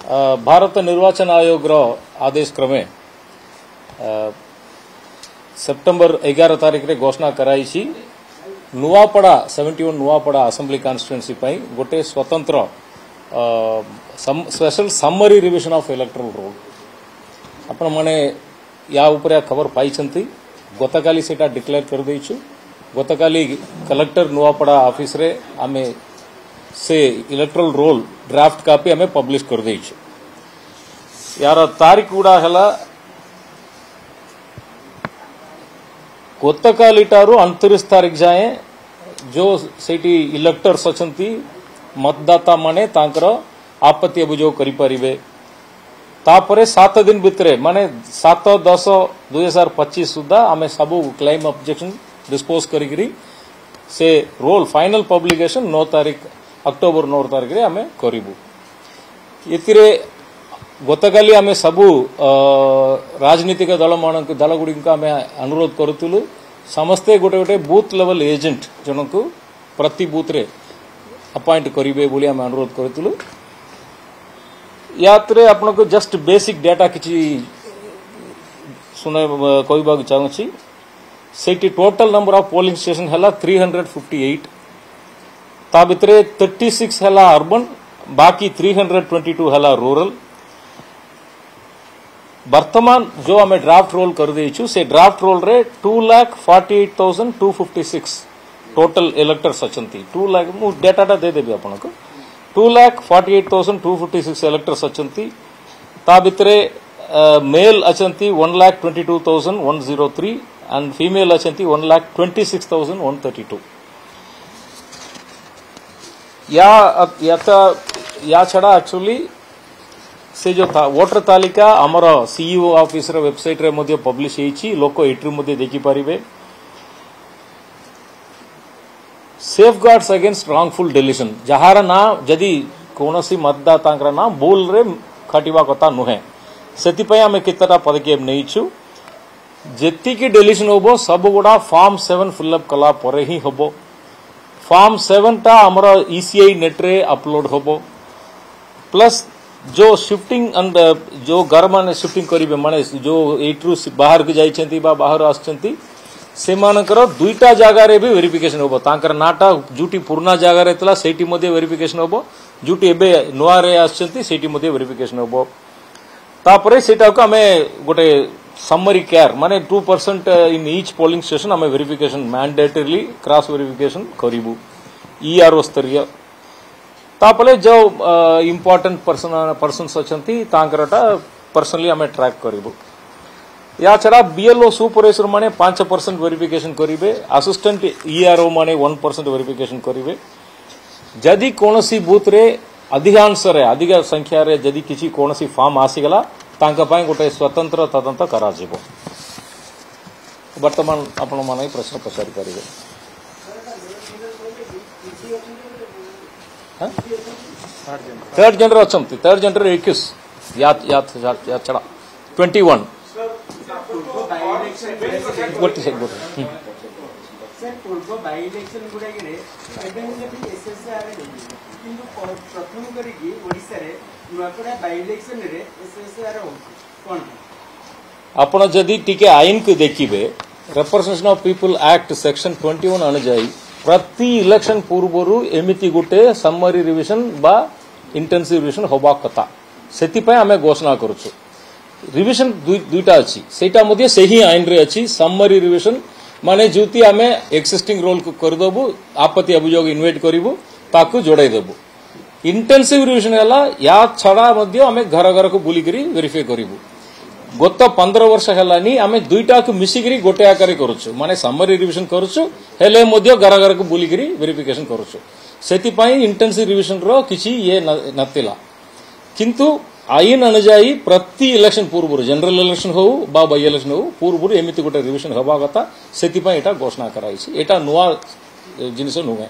भारत निर्वाचन आयोग रो आदेश क्रमे सेप्टेम्बर 11 तारीख रे घोषणा कराई नुआपड़ा 71 नुआपड़ा असेंबली कॉन्स्टिट्यूएंसी गोटे स्वतंत्र special summary revision of electoral roll आपण माने या उपरे खबर पाई गतकाली सेटा डिक्लेयर कर देइछु। गतकाली कलेक्टर नुआपड़ा ऑफिस रे आमे से इलेक्टोरल रोल ड्राफ्ट कॉपी आमे पब्लिश कर देइछु। यार तारीख गुड़ा हला गतकाली टारू 29 तारीख जाए जो सेठी इलेक्टर्स अछंती मतदाता माने तांकर आपत्ति अभियोग करि परिबे। तापरे 7 दिन भितरे माने 7/10/2025 सुधा आमे सबु क्लेम ऑब्जेक्शन डिस्पोज करिकरी से रोल फाइनल पब्लिकेशन 9 तारीख अक्टोबर 9 तारीख रे आमे करिबु। एतिरे गतकाली आमे सबु राजनीतिक दल गुडी आमे अनुरोध करुतलु समस्ते गोटे गोटे बूथ लेवल एजेंट जनकु प्रति बूथ रे अपॉइंट करिवे बोली आमे अनुरोध करुतलु। यात्रे आपन को जस्ट बेसिक डाटा किछि सुने कहबा चाहू छी। सेठी total number of polling station हला 358 ता भितरे 36 हला अर्बन बाकी 322 हला रूरल। वर्तमान जो हमें ड्राफ्ट रोल कर देइछु से ड्राफ्ट रोल रे 2,48,256 टोटल इलेक्टर्स अछंती। 2 लाख मु डाटा दे देबी आपन को 2,48,256 इलेक्टर्स अछंती। ता भितरे मेल अछंती 1,22,103 एंड फीमेल अछंती 1,26,132। या छड़ा एक्चुअली से जो था वोटर तालिका आमर सीईओ ऑफिस रे वेबसाइट रे मध्ये पब्लिश हेची लोक एट्री मध्ये देखि पारिबे। सेफगार्ड्स अगेंस्ट रॉन्गफुल डिलीशन जहार ना जदी कोनोसी मतदाता ना भूल रे खटिबा कथा नुहे सेति पय हमें कितना पदक्षेप नैछु। जेति की डिलीशन होबो सब गुडा फॉर्म 7 फिलअप कला परे ही होबो। फॉर्म 7 टा हमर ईसीआई नेट रे अपलोड होबो प्लस जो शिफ्टिंग एंड जो घर माने शिफ्टिंग करिवे माने जो एट्रू बाहर के जाइछंती बा बाहर आछंती से मानकर दुईटा जगह रे भी वेरिफिकेशन होबो। तांकर नाटा जुटी पुरना जगह रे तला सेठी मध्ये वेरिफिकेशन होबो जुटी एबे नोआ रे आछंती सेठी मध्ये वेरिफिकेशन होबो। तापरे सेटा को हमें गोटे समरी केयर माने 2% इन ईच पोलिंग स्टेशन हमें वेरिफिकेशन मैंडेटरीली क्रॉस वेरिफिकेशन करिबु ईआरओ स्तरीय। तापले जो इम्पोर्टेंट पर्सन्स अछंती तांकरटा पर्सनली हमें ट्रैक करिबु। या छड़ा बीएलओ सुपरवाइजर माने 5% वेरिफिकेशन करिवे। असिस्टेंट ईआरओ माने 1% वेरिफिकेशन करिवे। जदि कोनोसी बूथ रे अधिकांश रे अधिक संख्या रे जदि किछि कोनोसी फॉर्म आसी गला तांका पय गोटे स्वतंत्र तदंत करा जिवो। वर्तमान आपण माने प्रश्न पचारि परिवे। थर्ड जेंडर अछंती थर्ड जेंडर 21 या छड़ा 21 गोटे से गोटे सर पूर्व बाई इलेक्शन गुडा रे एबेन जति एसएसआर रे किंतु प्रथम करी की ओडिसा रे नुआपड़ा बाई इलेक्शन रे एसएसआर हो कोन आपण जदी टिके आइन को देखिबे representation of people act section 21 अन जाई प्रति इलेक्शन पूर्वरु एमिति गोटे समरी रिविजन बा इंटेंसिव रिविजन होबा कथा सेति पय हमें घोषणा करूछु। रिविजन दुईटा अछि सेटा मध्ये सेही आइन रे अछि समरी रिविजन माने जुति हमें एक्सिस्टिंग रोल को कर देबु आपत्ति अभियोग इन्वाइट करिवु ताकू जोड़ाई देबु। इंटेंसिव रिविजन हला या छड़ा मध्ये हमें घर घर को बुली करी वेरीफाई करिवु। गत 15 वर्ष हेलानी आमे दुईटा को मिसिकरी गोटे आकार करूछु माने समरी रिविजन करूछु हेले मध्ये घर घर को बुली करी वेरिफिकेशन करूछु। सेति पई इंटेंसिव रिविजन रो किछि ये नतिला किंतु आईन अनुजाई प्रति इलेक्शन पूर्व जनरल इलेक्शन हो बा बाई इलेक्शन हो पूर्व एमिति गोटे रिविजन होबा कथा सेति पई एटा घोषणा कराइछि। एटा नुवा जिनिस नुहे।